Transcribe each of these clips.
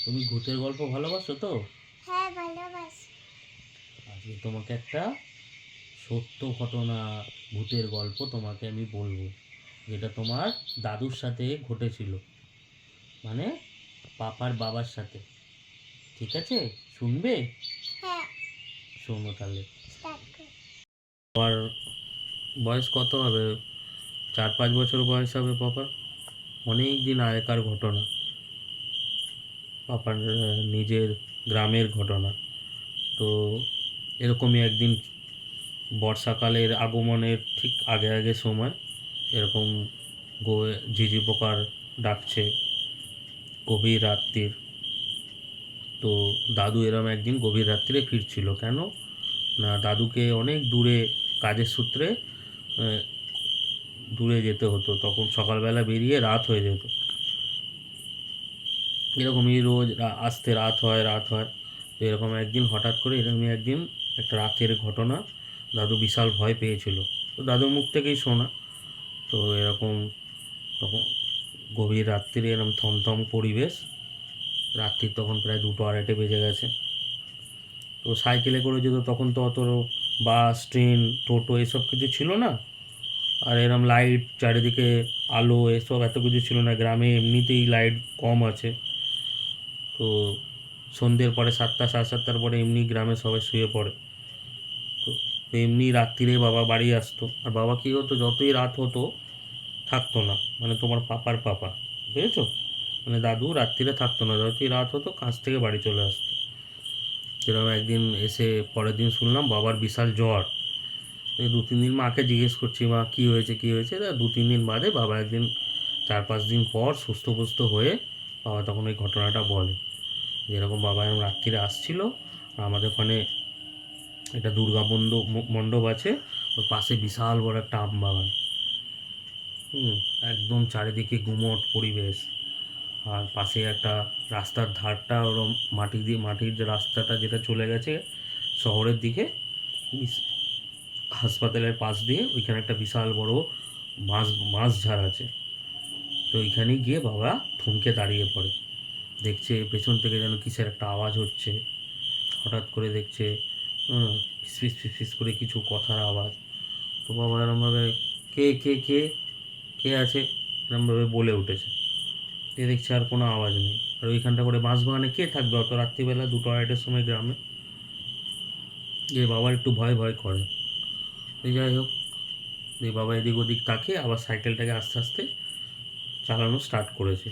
তুমি ভূতের গল্প ভালোবাসো তো? হ্যাঁ, ভালোবাসি। আজকে তোমাকে একটা সত্য ঘটনা, ভূতের গল্প তোমাকে আমি বলবো, যেটা তোমার দাদুর সাথে ঘটেছিল, মানে পাপার বাবার সাথে। ঠিক আছে, শুনবে? হ্যাঁ, শোনো তাহলে। স্টার্ট কর। পাপার বয়স কত হবে? 4-5 বছর বয়স হবে পাপার। অনেক দিন আগেকার ঘটনা, পাপার নিজের গ্রামের ঘটনা। তো এরকমই একদিন বর্ষাকালের আগমনের ঠিক আগে আগে সময় এরকম ঝিঝি পোকার ডাকছে গভীর রাত্রির। তো দাদু এরম একদিন গভীর রাত্রিরে ফিরছিল। কেন না, দাদুকে অনেক দূরে কাজের সূত্রে আহ, দূরে যেতে হতো, তখন সকালবেলা বেরিয়ে রাত হয়ে যেত। এরকমই রোজ আসতে রাত হয় রাত হয়। তো এরকম একদিন হঠাৎ করে এরকমই একদিন একটা রাতের ঘটনা, দাদু বিশাল ভয় পেয়েছিল। তো দাদুর মুখ থেকেই শোনা। তো এরকম তখন গভীর রাত্রিরে এরকম থমথম পরিবেশ, রাত্রির তখন প্রায় 2-2:30 বেজে গেছে। তো সাইকেলে করে যেত, তখন তো অত বাস ট্রেন টোটো এসব কিছু ছিল না। আর এরম লাইট চারিদিকে, আলো এসব এত কিছু ছিল না, গ্রামে এমনিতেই লাইট কম আছে। তো সন্ধ্যের পরে 7টা 7:30টার পরে এমনি গ্রামে সবাই শুয়ে পড়ে। তো তো এমনি রাত্রিরে বাবা বাড়ি আসতো, আর বাবা কী হতো, যতই রাত হতো থাকতো না, মানে তোমার পাপার পাপা, বুঝেছো? মানে দাদু রাত্রিরে থাকতো না, যতই রাত হতো কাজ থেকে বাড়ি চলে আসতো। যেরকম একদিন এসে পরের দিন শুনলাম বাবার বিশাল জ্বর। এই 2-3 দিন মাকে জিজ্ঞেস করছি, মা কী হয়েছে কী হয়েছে, তা 2-3 দিন বাদে বাবা একদিন 4-5 দিন পর সুস্থ পুস্থ হয়ে বাবা তখন ওই ঘটনাটা বলে, যেরকম বাবা এরকম রাত্রিরে আসছিল। আর আমাদের ওখানে একটা দুর্গা মণ্ডপ আছে, ওর পাশে বিশাল বড় একটা আম বাগান। হুম, একদম চারিদিকে গুমট পরিবেশ। আর পাশে একটা রাস্তার ধারটা ওরম মাটি দিয়ে, মাটির যে রাস্তাটা যেটা চলে গেছে শহরের দিকে, বিশ- হাসপাতালের পাশ দিয়ে ওইখানে একটা বিশাল বড় বাঁশ বাঁশ ঝাড় আছে। তো ওইখানে গিয়ে বাবা থমকে দাঁড়িয়ে পড়ে, দেখছে পেছন থেকে যেন কিসের একটা আওয়াজ হচ্ছে। হঠাৎ করে দেখছে ফিসফিস ফিসফিস করে কিছু কথার আওয়াজ। তো বাবা এরমভাবে, কে কে কে কে আছে, এরমভাবে বলে উঠেছে। দিয়ে দেখছে আর কোনো আওয়াজ নেই। আর ওইখানটা করে বাঁশবাগানে কে থাকবে অত রাত্রিবেলা 2-2:30টার সময় গ্রামে? যে বাবার একটু ভয় ভয় করে। যাই হোক, দিয়ে বাবা এদিক ওদিক তাকিয়ে আবার সাইকেলটাকে আস্তে আস্তে চালানো স্টার্ট করেছে।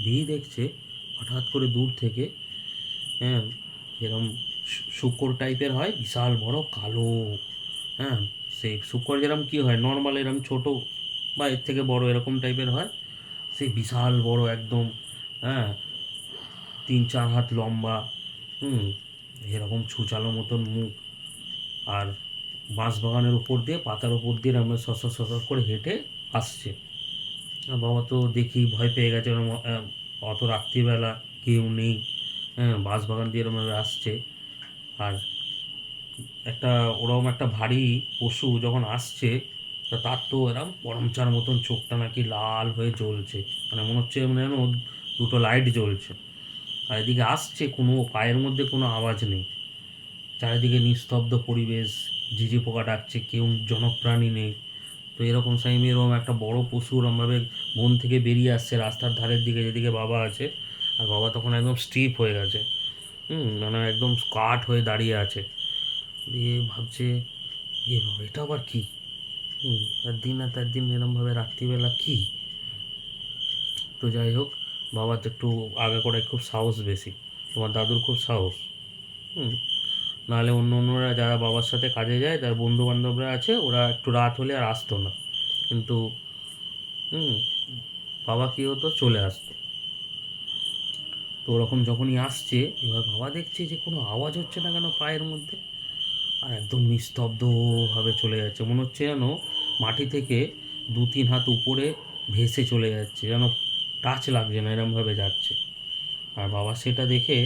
দিয়ে দেখছে হঠাৎ করে দূর থেকে, হ্যাঁ, এরম শূকর টাইপের হয়, বিশাল বড় কালো। হ্যাঁ, সেই শূকর যেরকম কী হয় নর্মাল এরম ছোট বা এর থেকে বড় এরকম টাইপের হয়, সেই বিশাল বড় একদম। হ্যাঁ, 3-4 হাত লম্বা। হুম, এরকম ছুচালো মতন মুখ। আর বাঁশবাগানের উপর দিয়ে, পাতার উপর দিয়ে আমরা সসর সসর করে হেঁটে আসছে। আর বাবা তো দেখি ভয় পেয়ে গেছে, ওরম অত রাত্রিবেলা কেউ নেই। হ্যাঁ, বাঁশবাগান দিয়ে এরমভাবে আসছে। আর একটা ওরকম একটা ভারী পশু যখন আসছে, তা তার তো এরম পরমচার মতন চোখটা নাকি লাল হয়ে জ্বলছে, মানে মনে হচ্ছে মানে যেন দুটো লাইট জ্বলছে। আর এদিকে আসছে, কোনো পায়ের মধ্যে কোনো আওয়াজ নেই, চারিদিকে নিস্তব্ধ পরিবেশ, ঝিঝি পোকা ডাকছে, কেউ জনপ্রাণী নেই। তো এরকম টাইমে এরকম একটা বড় পশু ওরমভাবে বন থেকে বেরিয়ে আসছে রাস্তার ধারের দিকে, যেদিকে বাবা আছে। আর বাবা তখন একদম স্টিপ হয়ে গেছে। মানে একদম স্কাট হয়ে দাঁড়িয়ে আছে। দিয়ে ভাবছে, এ বাবা এটা আবার কি? তার দিন আর তার দিন এরমভাবে রাত্রিবেলা কি? তো যাই হোক, বাবা তো একটু আগে করে খুব সাহস বেশি, তোমার দাদুর খুব সাহস। হুম, নাহলে অন্য অন্যরা যারা বাবার সাথে কাজে যায়, তার বন্ধু বান্ধবরা আছে, ওরা একটু রাত হলে আর আসতো না। কিন্তু হুম, বাবা কী হতো, চলে আসতো। তো ওরকম যখনই আসছে, এবার বাবা দেখছে যে কোনো আওয়াজ হচ্ছে না কেন পায়ের মধ্যে। আর একদম নিস্তব্ধভাবে চলে যাচ্ছে, মনে হচ্ছে যেন মাটি থেকে 2-3 হাত উপরে ভেসে চলে যাচ্ছে, যেন টাচ লাগছে না, এরমভাবে যাচ্ছে। আর বাবা সেটা দেখে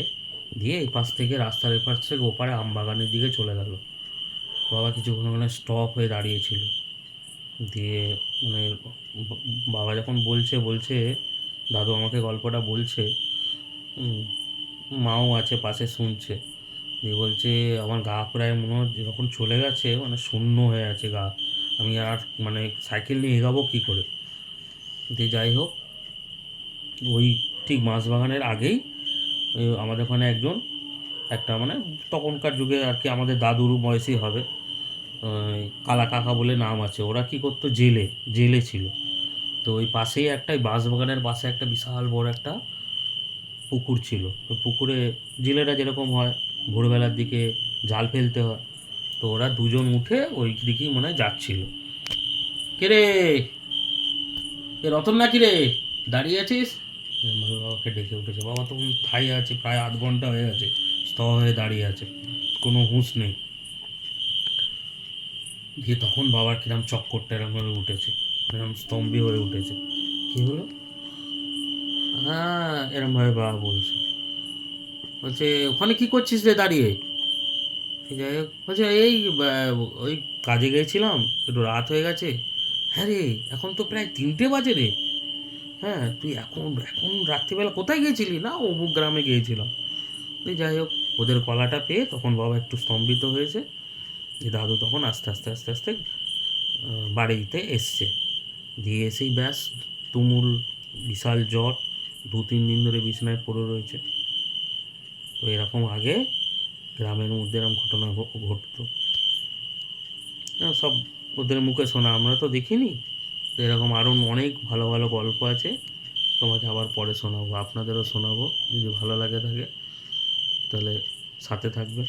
দিয়ে এই পাশ থেকে, রাস্তার এপাশ থেকে ওপারে আমবাগানের দিকে চলে গেল। বাবা কিছুক্ষণ ওখানে স্টপ হয়ে দাঁড়িয়েছিল। দিয়ে মানে বাবা যখন বলছে বলছে, দাদু আমাকে গল্পটা বলছে। হুম, মাও আছে পাশে শুনছে, দিয়ে বলছে আমার গা প্রায় মনে হচ্ছে যখন চলে গেছে মানে শূন্য হয়ে আছে গা, আমি আর মানে সাইকেল নিয়ে এগাবো কী করে। দিয়ে যাই হোক, ওই ঠিক বাঁশবাগানের আগেই আমাদের ওখানে একজন একটা মানে তখনকার যুগে আর কি আমাদের দাদুর বয়সী হবে, কালা কাকা বলে নাম আছে, ওরা কি করতো জেলে জেলে ছিল। তো ওই পাশেই একটা ওই বাঁশবাগানের পাশে একটা বিশাল বড় একটা পুকুর ছিল। ওই পুকুরে জেলেরা যেরকম হয় ভোরবেলার দিকে জাল ফেলতে হয়, তো ওরা দুজন উঠে ওই দিকেই মনে হয় যাচ্ছিল। কে রে, এ রতন নাকি রে, দাঁড়িয়ে আছিস? এরম ভাবে বাবাকে ডেকে উঠেছে। বাবা তখন ঠাই আছে, প্রায় আধ ঘন্টা হয়ে গেছে স্থ হয়ে দাঁড়িয়ে আছে, কোনো হুঁশ নেই। দিয়ে তখন বাবার কিরম চক্করটা এরম ভাবে উঠেছে, এরম স্তম্ভী হয়ে উঠেছে। কি হলো? হ্যাঁ, এরম ভাবে বাবা বলছে। বলছে ওখানে কি করছিস রে দাঁড়িয়ে? সে যাই হোক বলছে এই ওই কাজে গিয়েছিলাম, একটু রাত হয়ে গেছে। হ্যাঁ রে, এখন তো প্রায় 3টে বাজে রে। হ্যাঁ, তুই এখন এখন রাত্রিবেলা কোথায় গিয়েছিলি? না অমুক গ্রামে গিয়েছিলাম। তুই যাই হোক, ওদের গলাটা পেয়ে তখন বাবা একটু স্তম্ভিত হয়েছে। যে দাদু তখন আস্তে আস্তে আস্তে আস্তে বাড়িতে এসছে। দিয়ে এসেই ব্যাস তুমুল বিশাল জ্বর, 2-3 দিন ধরে বিছানায় পড়ে রয়েছে। তো এরকম আগে গ্রামের মধ্যে এরকম ঘটনা ঘটতো। সব ওদের মুখে শোনা, আমরা তো দেখিনি। তো এরকম আরও অনেক ভালো ভালো গল্প আছে, তোমাকে আবার পরে শোনাবো, আপনাদেরও শোনাবো। যদি ভালো লাগে থাকে তাহলে সাথে থাকবে।